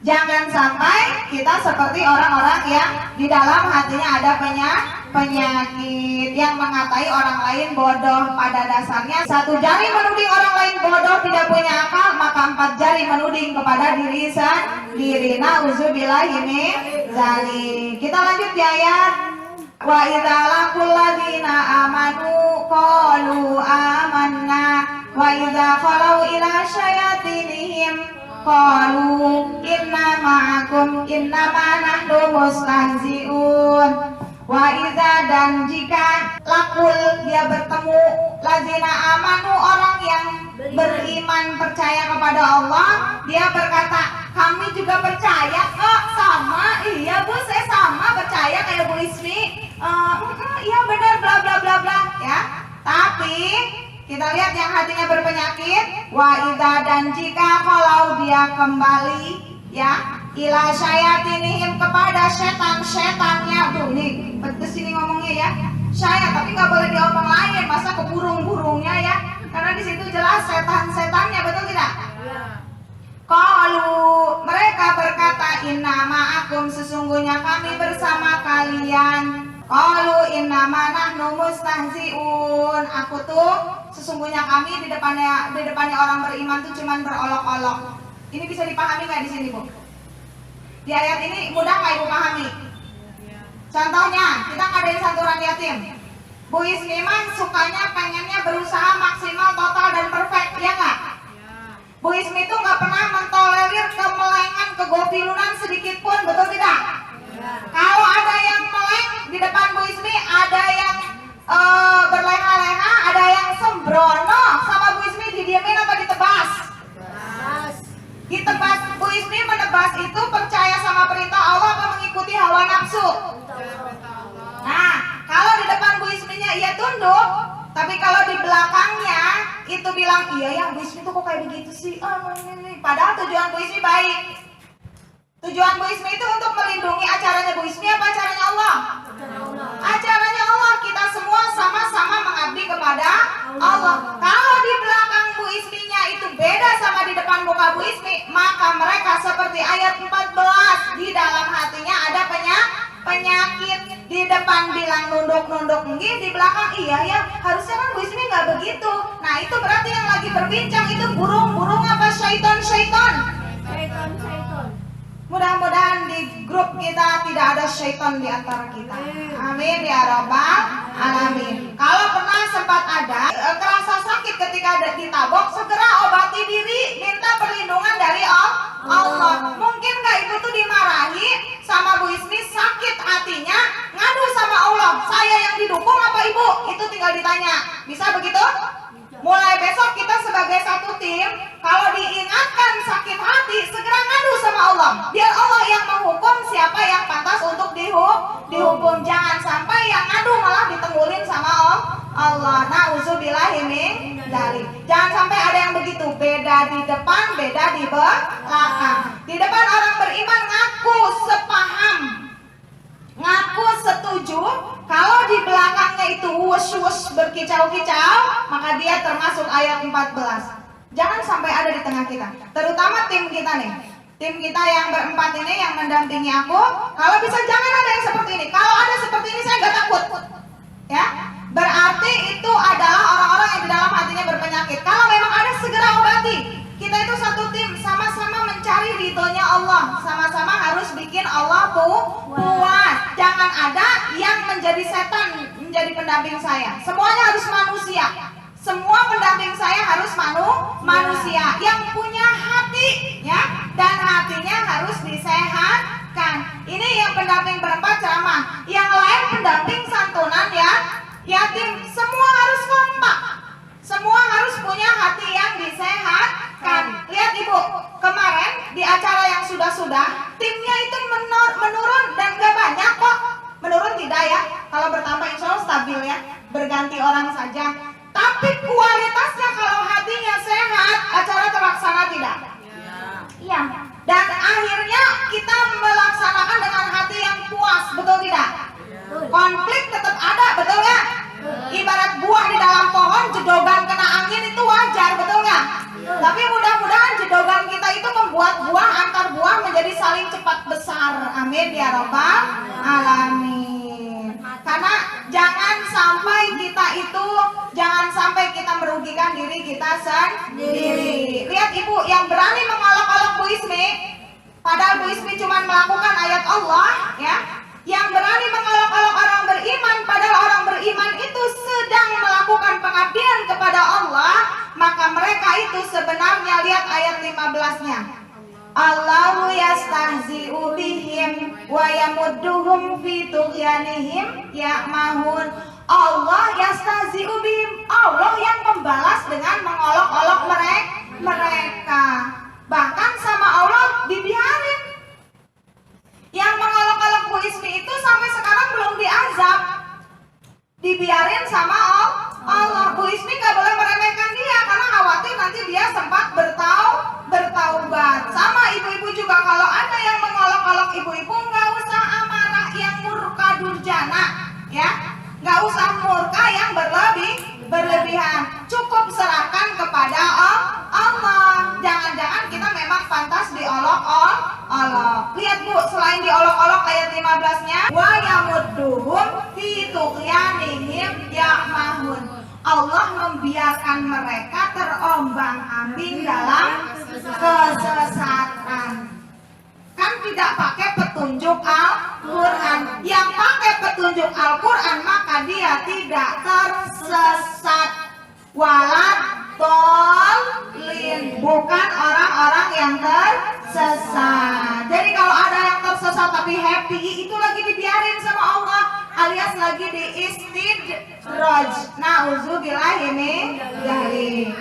Jangan sampai kita seperti orang-orang yang di dalam hatinya ada penyakit yang mengatai orang lain bodoh. Pada dasarnya satu jari menuding orang lain bodoh tidak punya akal, maka 4 jari menuding kepada diri sendiri. Nauzubillahi min dzalik. Kita lanjut di ayat wa idza laqul ladzina amanu qalu amanna wa idza khalau ila syayatinihim qalu inna ma'akum innama nahnu mustahzi'un. Wa idza, dan jika lakul dia bertemu lazina amanu orang yang beriman percaya kepada Allah, dia berkata kami juga percaya kok, sama, iya bu saya sama percaya kayak Bu Ismi, iya benar bla bla bla bla ya. Tapi kita lihat yang hatinya berpenyakit, wa idza, dan jika kalau dia kembali ya ila syayatinihim kepada setan-setannya. Tuh nih pedes ini ngomongnya ya, syayat, tapi nggak boleh diomong lain, masa ke burung-burungnya ya, karena di situ jelas setan-setannya, betul tidak? Qalu, mereka berkata inna ma'akum, sesungguhnya kami bersama kalian. Qalu innama nahnu mustahzi'un, aku tuh sesungguhnya kami di depannya orang beriman tuh cuman berolok-olok. Ini bisa dipahami nggak di sini Bu? Di ayat ini mudah nggak Ibu pahami? Contohnya kita ngadain santunan yatim, Bu Ismi mah sukanya pengennya berusaha maksimal, total dan perfect, ya nggak? Bu Ismi tuh nggak pernah mentolerir kemelengan, kegofilunan sedikit pun, betul tidak? Kalau ada yang meleng di depan Bu Ismi, ada yang berleha-leha, ada yang sembrono sama Bu Ismi, didiemin apa ditebas? Ditebas. Bu Ismi menebas itu percaya sama perintah Allah atau mengikuti hawa nafsu? Nah, kalau di depan Bu Isminya ia tunduk, tapi kalau di belakangnya itu bilang iya ya Bu Ismi tuh kok kayak begitu sih, padahal tujuan Bu Ismi baik. Tujuan Bu Ismi itu untuk melindungi acaranya Bu Ismi apa acaranya Allah? Acaranya Allah. Kita semua sama-sama mengabdi kepada Allah. Kalau di belakang Bu Isminya itu beda sama di depan muka Bu Ismi, maka mereka seperti ayat 14, di dalam hatinya ada penyakit. Di depan bilang nunduk-nunduk nggih, di belakang iya ya, harusnya kan Bu Ismi nggak begitu. Nah itu berarti yang lagi berbincang itu burung-burung apa syaiton-syaiton? Syaiton. Mudah-mudahan di grup kita tidak ada syaitan di antara kita. Amin ya rabbal alamin. Kalau pernah sempat ada kerasa sakit ketika ditabok, segera obati diri, minta perlindungan dari Allah. Mungkin nggak Ibu tuh dimarahi sama Bu Ismi, sakit hatinya, ngadu sama Allah, saya yang didukung apa Ibu? Itu tinggal ditanya. Bisa begitu? Mulai besok kita sebagai satu tim, kalau diingatkan sakit hati, segera ngadu sama Allah. Biar Allah yang menghukum siapa yang pantas untuk dihukum. Jangan sampai yang ngadu malah ditengulin sama Allah. Nauzubillahi min dzalik. Jangan sampai ada yang begitu, beda di depan, beda di belakang. Di depan orang beriman ngaku sepaham, ngaku setuju. Kalau di belakangnya itu wush-wush berkicau-kicau, maka dia termasuk ayat 14. Jangan sampai ada di tengah kita, terutama tim kita nih. Tim kita yang berempat ini yang mendampingi aku, kalau bisa jangan ada yang seperti ini. Kalau ada seperti ini saya gak takut. Ya, berarti itu adalah orang-orang yang di dalam hatinya berpenyakit. Kalau memang ada, segera obati. Kita itu satu tim, sama-sama mencari ridhonya Allah, sama-sama harus bikin Allah puas. Jangan ada yang menjadi setan menjadi pendamping saya. Semuanya harus manusia. Semua pendamping saya harus manusia yang punya hati, ya, dan hatinya harus disehatkan. Ini yang pendamping berempat ceramah. Yang lain pendamping santunan ya, yatim. Semua harus kompak. Semua harus punya hati yang disehatkan. Lihat Ibu, kemarin di acara yang sudah-sudah, timnya itu menurun dan gak banyak kok. Menurun tidak ya, kalau bertambah insya Allah stabil ya, berganti orang saja. Tapi kualitasnya kalau hatinya sehat, acara terlaksana tidak? Iya. Dan akhirnya kita melaksanakan dengan hati yang puas, betul tidak? Konflik tetap ada, betul nggak? Ibarat buah di dalam pohon, jedogan kena angin itu wajar, betul nggak? Tapi mudah-mudahan jedogan kita itu membuat buah antar buah menjadi Amin ya rabbal alamin. Karena jangan sampai kita merugikan diri kita sendiri. Lihat ibu yang berani mengolok-olok Bu Ismi, padahal Bu Ismi cuma melakukan ayat Allah, ya. Yang berani mengolok-olok orang beriman, padahal orang beriman itu sedang melakukan pengabdian kepada Allah, maka mereka itu sebenarnya, lihat ayat 15-nya. Allahu yastahzi'u bihim wa yamudduhum fi tughyanihim ya'mahun. Allah yastahzi'u bihim, Allah yang membalas dengan mengolok-olok mereka. Bahkan sama Allah dibiarin. Yang mengolok-olok Bu Ismi itu sampai sekarang belum diazab, dibiarin sama Allah. Bu Ismi gak boleh meremehkan dia karena khawatir nanti dia sempat bertaubat. Sama ibu-ibu juga, kalau ada yang mengolok-olok ibu-ibu, gak usah amarah yang murka durjana, ya. Gak usah murka yang berlebihan. Cukup serahkan kepada Allah. Jangan-jangan kita memang pantas diolok-olok. Lihat Bu, selain diolok-olok ayat 15-nya, wa yamudduhum fi tughyanihim ya'mahun. Allah membiarkan mereka terombang-ambing dalam kesesatan. Kan tidak pakai petunjuk Al-Quran. Yang pakai petunjuk Al-Quran maka dia tidak tersesat. Walad dolin, bukan orang-orang yang tersesat. Jadi kalau ada yang tersesat tapi happy, itu lagi dibiarin sama Allah, alias lagi di istidraj. Nauzubillahi min dzalik.